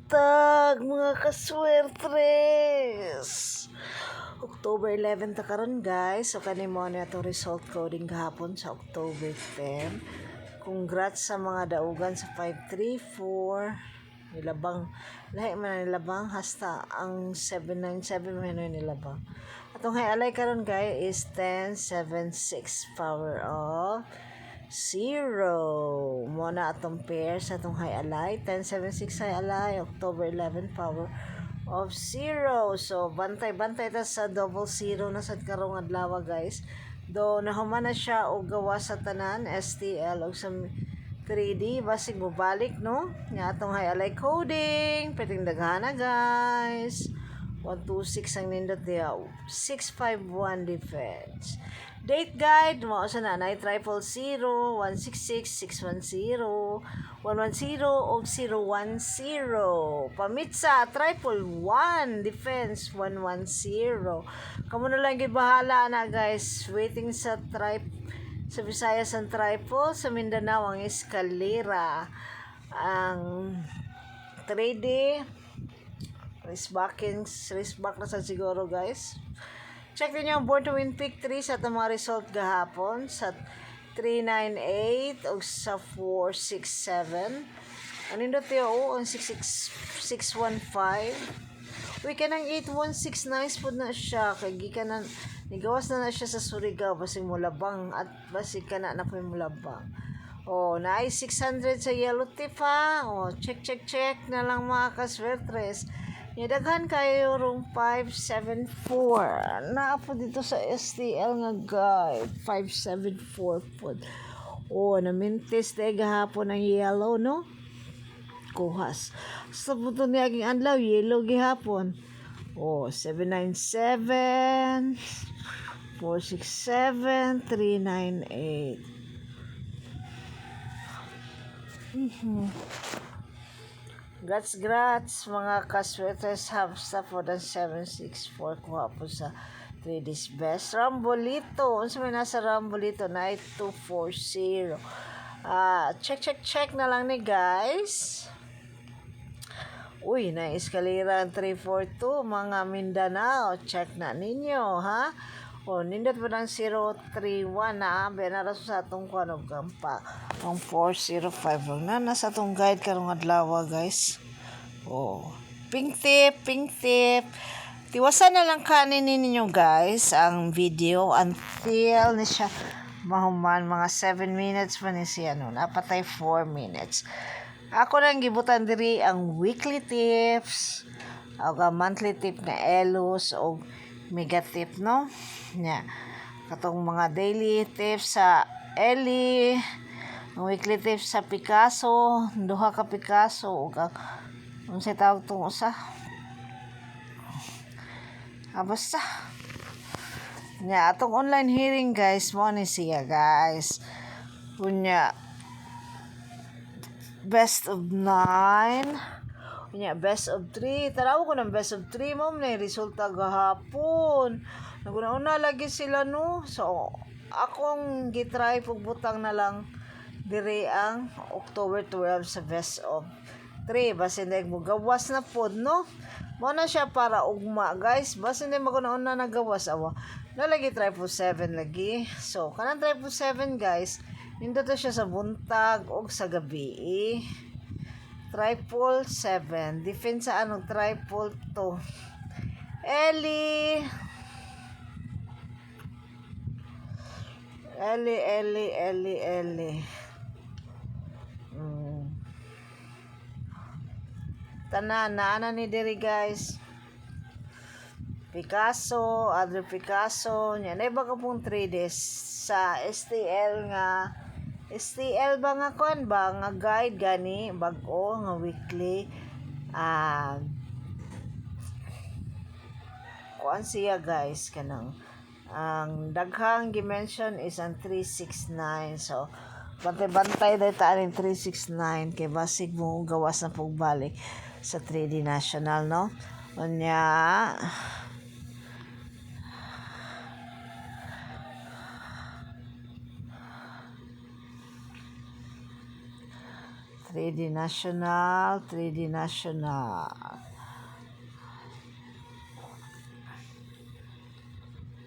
buntag mga kaswertres. October 11 ta karon guys. So kanimo na itong result coding gahapon sa October 10. Congrats sa mga daugan sa 534. Nilabang lahi man nilabang hasta ang 797 man nilabang. Atong highlight karon guys is 1076 power of 0. Muna atong pair sa atong high alay. 1076 high alay. October 11 power of 0. So, bantay-bantay ta sa double 0 na sad karong adlaw guys. Do nahuman na siya og gawa sa tanan STL og sa 3D basig mo balik no. Nga atong high alay coding. Pwedeng daghana guys. 126 ang nindot diya. 651 defense. Date guide, mo sa nanay, 000, 166, 610, 110, o 010. Pamitsa, 111, defense, 110. Kamu na lang gibahala na guys, waiting sa sa Visayas ang triple, sa Mindanao ang eskalera, ang 3D, wristback na sa siguro guys. Check din yung Born to Win Pick 3 sa itong mga result gahapon sa 398 o sa 467. Anindot yung ang 615. Uy, kanang 816 nice po na siya. Kaya gikan na, nigawas na siya sa Surigao. Basig mulabang at basig ka na po yung mulabang. Oh, na ay 600 sa yellow tip ha. Oh, check na lang mga kaswertres. Daghan kayo rong 574. Naa po dito sa STL nga guide. 574 po. Oh, namintis na gahapon ang yellow, no? Kuhas. Sa puto niya aging anlaw, yellow gihapon. Oh, 797, 467, 398. Grats mga kaswetes hamsta for the 764 kuha po sa 3D's best Rambolito. Unsa may nasa Rambolito na 240. Check na lang ni guys. Uy, na eskalera ang 342 mga Mindanao. Check na ninyo ha. O, nindot po ng 031 na benara sa atong kwanog gampa. Ang 405 lang na nasa atong guide karong adlaw guys. O, pink tip. Tiwasan na lang kanin ninyo guys ang video until ni siya mahuman mga 7 minutes pa ni siya no. Napatay 4 minutes. Ako nang gibutan diri ang weekly tips o monthly tip na Elos o mega tip no. Nya katong mga daily tips sa Eli, weekly tips sa Picasso, duha ka Picasso ug unsay tawag tong usa. Basta nya atong online hearing guys mo ni siya guys. Unya best of 9. Unya best of 3. Taraw ko ng best of 3 mo na resulta gahapon. Naguna-una lagi sila no. So akong gitry pagbutang na lang dire ang October 12 sa best of 3. Basta hindi mo gawas na pod no. Mo na siya para ugma guys. Basta hindi maguna-una nagawas awa. Nalagi 7 lagi. So kanang 7 guys. Nindot siya sa buntag o sa gabi. 777. Defense sa anong 2. Eli. Tanan na ni diri guys. Picasso, other Picasso, nya na iba ka pong 3 days sa STL ba nga kon ba nga guide gani bag-o nga weekly kuan siya guys kanang ang daghang dimension is ang 369. So bantay data aning 369 kay basig mo gawas na pagbalik sa 3D National no. Unya 3D National, 3D National.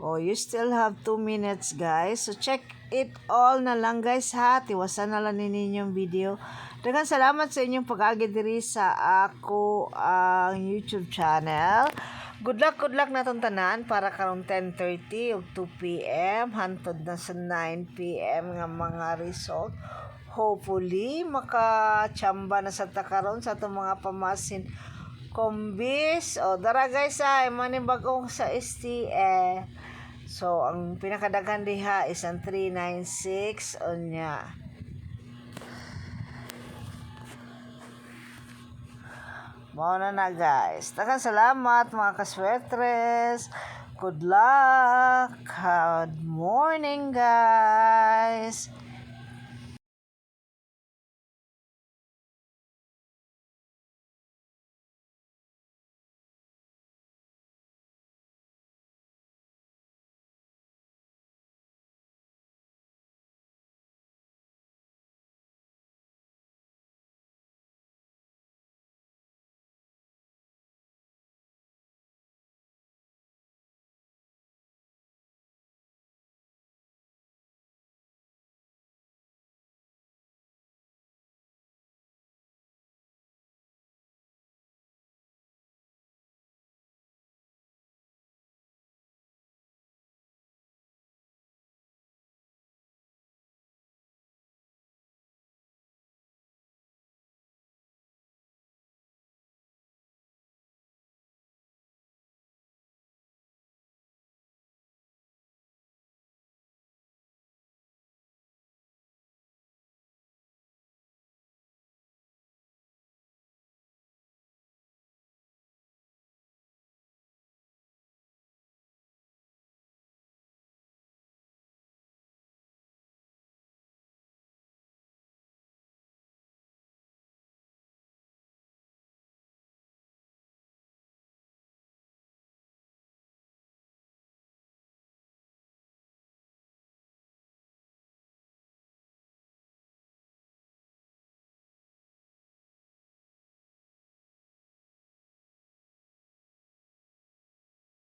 Oh, you still have 2 minutes, guys. So, check it all na lang, guys, ha. Tiwasan na lang ninyong video. Daghang salamat sa inyong pag-agi diri sa ako ang YouTube channel. Good luck na tanan para karong 10:30 ug 2 p.m. hantod na sa 9 p.m. nga mga result. Hopefully, makachamba na sa takaron sa itong mga pamasin kombis. O, dara guys, manibagong sa STA. So, ang pinakadaghan diha is ang 396 o niya. Mao na guys. Daghang salamat mga kaswertres. Good luck. Good morning guys.